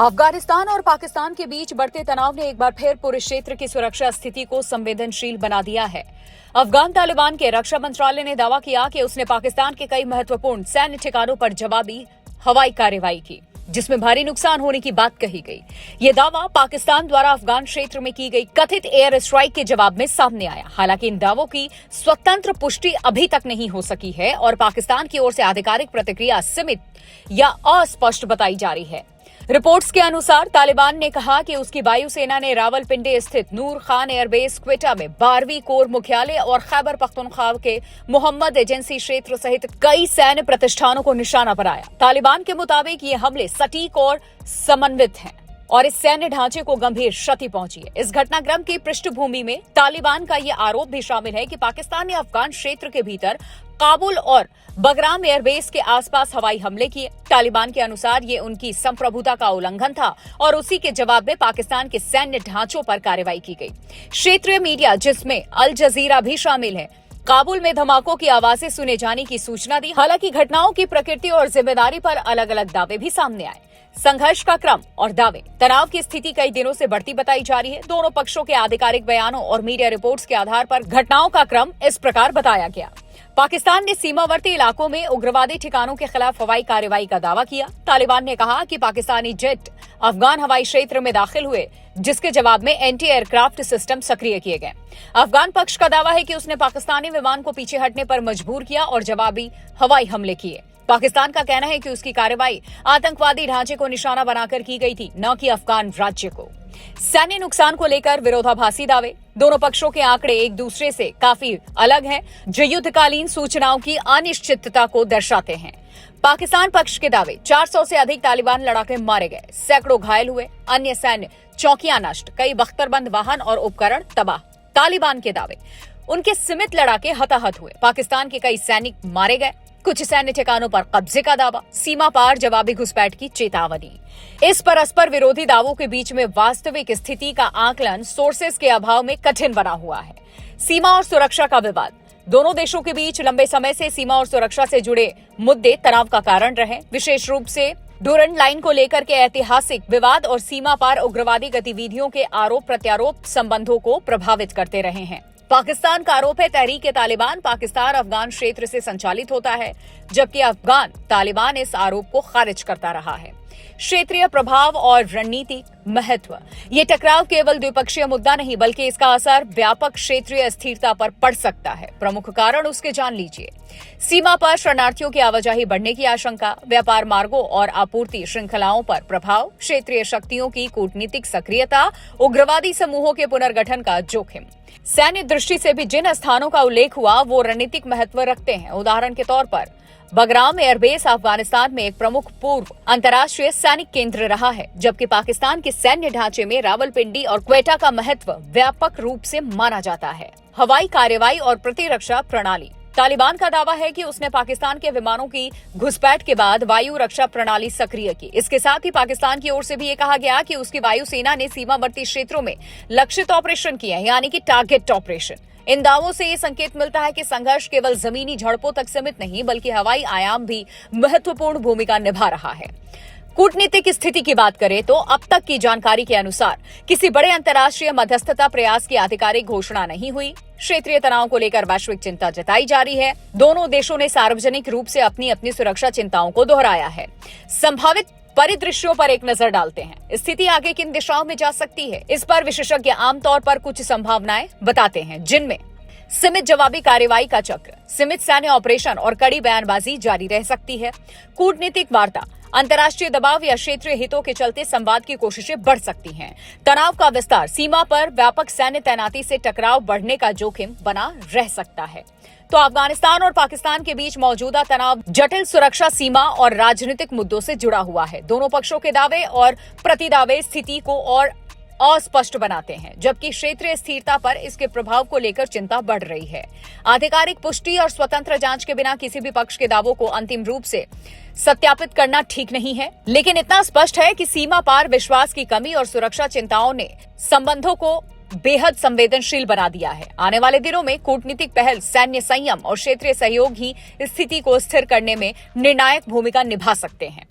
अफगानिस्तान और पाकिस्तान के बीच बढ़ते तनाव ने एक बार फिर पूरे क्षेत्र की सुरक्षा स्थिति को संवेदनशील बना दिया है। अफगान तालिबान के रक्षा मंत्रालय ने दावा किया कि उसने पाकिस्तान के कई महत्वपूर्ण सैन्य ठिकानों पर जवाबी हवाई कार्रवाई की, जिसमें भारी नुकसान होने की बात कही गई। ये दावा पाकिस्तान द्वारा अफगान क्षेत्र में की गई कथित एयर स्ट्राइक के जवाब में सामने आया। हालांकि इन दावों की स्वतंत्र पुष्टि अभी तक नहीं हो सकी है और पाकिस्तान की ओर से आधिकारिक प्रतिक्रिया सीमित या अस्पष्ट बताई जा रही है। रिपोर्ट्स के अनुसार तालिबान ने कहा कि उसकी वायुसेना ने रावलपिंडी स्थित नूर खान एयरबेस क्वेटा में 12वीं कोर मुख्यालय और खैबर पख्तूनख्वा के मोहम्मद एजेंसी क्षेत्र सहित कई सैन्य प्रतिष्ठानों को निशाना बनाया। तालिबान के मुताबिक ये हमले सटीक और समन्वित हैं और इस सैन्य ढांचे को गंभीर क्षति पहुंची है। इस घटनाक्रम की पृष्ठभूमि में तालिबान का ये आरोप भी शामिल है कि पाकिस्तान ने अफगान क्षेत्र के भीतर काबुल और बगराम एयरबेस के आसपास हवाई हमले किए। तालिबान के अनुसार ये उनकी संप्रभुता का उल्लंघन था और उसी के जवाब में पाकिस्तान के सैन्य ढांचों पर कार्रवाई की गई। क्षेत्रीय मीडिया, जिसमें अल जजीरा भी शामिल है, काबुल में धमाकों की आवाजें सुने जाने की सूचना दी। हालांकि घटनाओं की प्रकृति और जिम्मेदारी पर अलग अलग दावे भी सामने आए। संघर्ष का क्रम और दावे, तनाव की स्थिति कई दिनों से बढ़ती बताई जा रही है। दोनों पक्षों के आधिकारिक बयानों और मीडिया रिपोर्ट्स के आधार पर घटनाओं का क्रम इस प्रकार बताया गया। पाकिस्तान ने सीमावर्ती इलाकों में उग्रवादी ठिकानों के खिलाफ हवाई कार्रवाई का दावा किया। तालिबान ने कहा कि पाकिस्तानी जेट अफगान हवाई क्षेत्र में दाखिल हुए, जिसके जवाब में एंटी एयरक्राफ्ट सिस्टम सक्रिय किए गए। अफगान पक्ष का दावा है कि उसने पाकिस्तानी विमान को पीछे हटने पर मजबूर किया और जवाबी हवाई हमले किए। पाकिस्तान का कहना है कि उसकी कार्रवाई आतंकवादी ढांचे को निशाना बनाकर की गई थी, न कि अफगान राज्य को। सैन्य नुकसान को लेकर विरोधाभासी दावे, दोनों पक्षों के आंकड़े एक दूसरे से काफी अलग हैं, जो युद्धकालीन सूचनाओं की अनिश्चितता को दर्शाते हैं। पाकिस्तान पक्ष के दावे, 400 से अधिक तालिबान लड़ाके मारे गए, सैकड़ों घायल हुए, अन्य सैन्य चौकियां नष्ट, कई बख्तरबंद वाहन और उपकरण तबाह। तालिबान के दावे, उनके सीमित लड़ाके हताहत हुए, पाकिस्तान के कई सैनिक मारे गए, कुछ सैन्य ठिकानों पर कब्जे का दावा, सीमा पार जवाबी घुसपैठ की चेतावनी। इस परस्पर विरोधी दावों के बीच में वास्तविक स्थिति का आकलन सोर्सेस के अभाव में कठिन बना हुआ है। सीमा और सुरक्षा का विवाद, दोनों देशों के बीच लंबे समय से सीमा और सुरक्षा से जुड़े मुद्दे तनाव का कारण रहे। विशेष रूप से डूरंड लाइन को लेकर के ऐतिहासिक विवाद और सीमा पार उग्रवादी गतिविधियों के आरोप प्रत्यारोप संबंधों को प्रभावित करते रहे हैं। पाकिस्तान का आरोप है तहरीक-ए-तालिबान पाकिस्तान अफगान क्षेत्र से संचालित होता है, जबकि अफगान तालिबान इस आरोप को खारिज करता रहा है। क्षेत्रीय प्रभाव और रणनीतिक महत्व, ये टकराव केवल द्विपक्षीय मुद्दा नहीं बल्कि इसका असर व्यापक क्षेत्रीय स्थिरता पर पड़ सकता है। प्रमुख कारण उसके जान लीजिए। सीमा पर शरणार्थियों की आवाजाही बढ़ने की आशंका, व्यापार मार्गों और आपूर्ति श्रृंखलाओं पर प्रभाव, क्षेत्रीय शक्तियों की कूटनीतिक सक्रियता, उग्रवादी समूहों के पुनर्गठन का जोखिम। सैन्य दृष्टि से भी जिन स्थानों का उल्लेख हुआ वो रणनीतिक महत्व रखते हैं। उदाहरण के तौर पर बगराम एयरबेस अफगानिस्तान में एक प्रमुख पूर्व अंतर्राष्ट्रीय सैनिक केंद्र रहा है, जबकि पाकिस्तान के सैन्य ढांचे में रावलपिंडी और क्वेटा का महत्व व्यापक रूप से माना जाता है। हवाई कार्रवाई और प्रतिरक्षा प्रणाली, तालिबान का दावा है कि उसने पाकिस्तान के विमानों की घुसपैठ के बाद वायु रक्षा प्रणाली सक्रिय की। इसके साथ ही पाकिस्तान की ओर से भी ये कहा गया कि उसकी वायुसेना ने सीमावर्ती क्षेत्रों में लक्षित ऑपरेशन किए, यानी कि टारगेट ऑपरेशन। इन दावों से ये संकेत मिलता है कि संघर्ष केवल जमीनी झड़पों तक सीमित नहीं बल्कि हवाई आयाम भी महत्वपूर्ण भूमिका निभा रहा है। कूटनीतिक स्थिति की बात करें तो अब तक की जानकारी के अनुसार किसी बड़े अंतर्राष्ट्रीय मध्यस्थता प्रयास की आधिकारिक घोषणा नहीं हुई। क्षेत्रीय तनाव को लेकर वैश्विक चिंता जताई जा रही है। दोनों देशों ने सार्वजनिक रूप से अपनी अपनी सुरक्षा चिंताओं को दोहराया है। संभावित परिदृश्यों पर एक नजर डालते हैं। स्थिति आगे किन दिशाओं में जा सकती है, इस पर विशेषज्ञ आमतौर पर कुछ संभावनाएं बताते हैं, जिनमें सीमित जवाबी कार्रवाई का चक्र, सीमित सैन्य ऑपरेशन और कड़ी बयानबाजी जारी रह सकती है। कूटनीतिक वार्ता, अंतर्राष्ट्रीय दबाव या क्षेत्रीय हितों के चलते संवाद की कोशिशें बढ़ सकती हैं। तनाव का विस्तार, सीमा पर व्यापक सैन्य तैनाती से टकराव बढ़ने का जोखिम बना रह सकता है। तो अफगानिस्तान और पाकिस्तान के बीच मौजूदा तनाव जटिल सुरक्षा सीमा और राजनीतिक मुद्दों से जुड़ा हुआ है। दोनों पक्षों के दावे और प्रतिदावे स्थिति को और अस्पष्ट बनाते हैं, जबकि क्षेत्रीय स्थिरता पर इसके प्रभाव को लेकर चिंता बढ़ रही है। आधिकारिक पुष्टि और स्वतंत्र जांच के बिना किसी भी पक्ष के दावों को अंतिम रूप से सत्यापित करना ठीक नहीं है, लेकिन इतना स्पष्ट है कि सीमा पार विश्वास की कमी और सुरक्षा चिंताओं ने संबंधों को बेहद संवेदनशील बना दिया है। आने वाले दिनों में कूटनीतिक पहल, सैन्य संयम और क्षेत्रीय सहयोग ही स्थिति को स्थिर करने में निर्णायक भूमिका निभा सकते हैं।